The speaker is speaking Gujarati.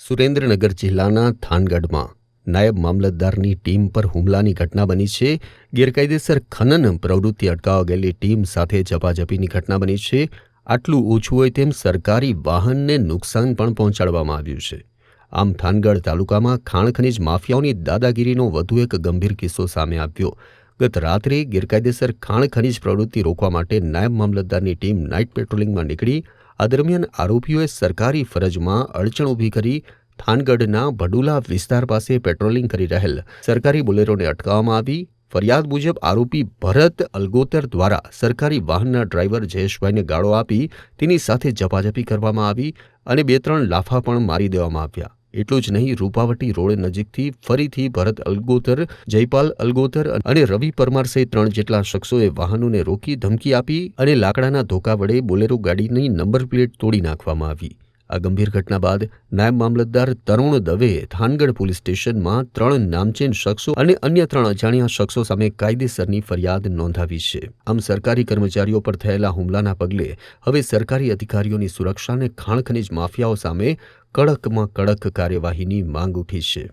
સુરેન્દ્રનગર જિલ્લાના થાનગઢમાં નાયબ મામલતદારની ટીમ પર હુમલાની ઘટના બની છે. ગેરકાયદેસર ખનન પ્રવૃત્તિ અટકાવવા ગયેલી ટીમ સાથે ઝપાઝપીની ઘટના બની છે. આટલું ઓછું હોય તેમ સરકારી વાહનને નુકસાન પણ પહોંચાડવામાં આવ્યું છે. આમ થાનગઢ તાલુકામાં ખાણ ખનીજ માફિયાઓની દાદાગીરીનો વધુ એક ગંભીર કિસ્સો સામે આવ્યો. ગત રાત્રે ગેરકાયદેસર ખાણ ખનીજ પ્રવૃત્તિ રોકવા માટે નાયબ મામલતદારની ટીમ નાઇટ પેટ્રોલિંગમાં નીકળી. આ દરમિયાન આરોપીઓએ સરકારી ફરજમાં અડચણ ઊભી કરી થાનગઢના ભડુલા વિસ્તાર પાસે પેટ્રોલિંગ કરી રહેલ સરકારી બોલેરોને અટકાવવામાં આવી. ફરિયાદ મુજબ આરોપી ભરત અલગોતર દ્વારા સરકારી વાહનના ડ્રાઈવર જયેશભાઈને ગાળો આપી તેની સાથે ઝપાઝપી કરવામાં આવી અને 2-3 લાફા પણ મારી દેવામાં આવ્યા. એટલું જ નહીં, રૂપાવટી રોડ નજીકથી ફરીથી ભરત અલગોતર, જયપાલ અલગોતર અને રવિ પરમાર સહિત 3 જેટલા શખ્સોએ વાહનોને રોકી ધમકી આપી અને લાકડાના ધોકા વડે બોલેરો ગાડીની નંબર પ્લેટ તોડી નાખવામાં આવી. આ ગંભીર ઘટના બાદ નાયબ મામલતદાર તરુણ દવેએ થાનગઢ પોલીસ સ્ટેશનમાં 3 નામચીન શખ્સો અને અન્ય 3 અજાણ્યા શખ્સો સામે કાયદેસરની ફરિયાદ નોંધાવી છે. આમ સરકારી કર્મચારીઓ પર થયેલા હુમલાના પગલે હવે સરકારી અધિકારીઓની સુરક્ષા અને ખાણ ખનીજ માફિયાઓ સામે કડકમાં કડક કાર્યવાહીની માંગ ઉઠી છે.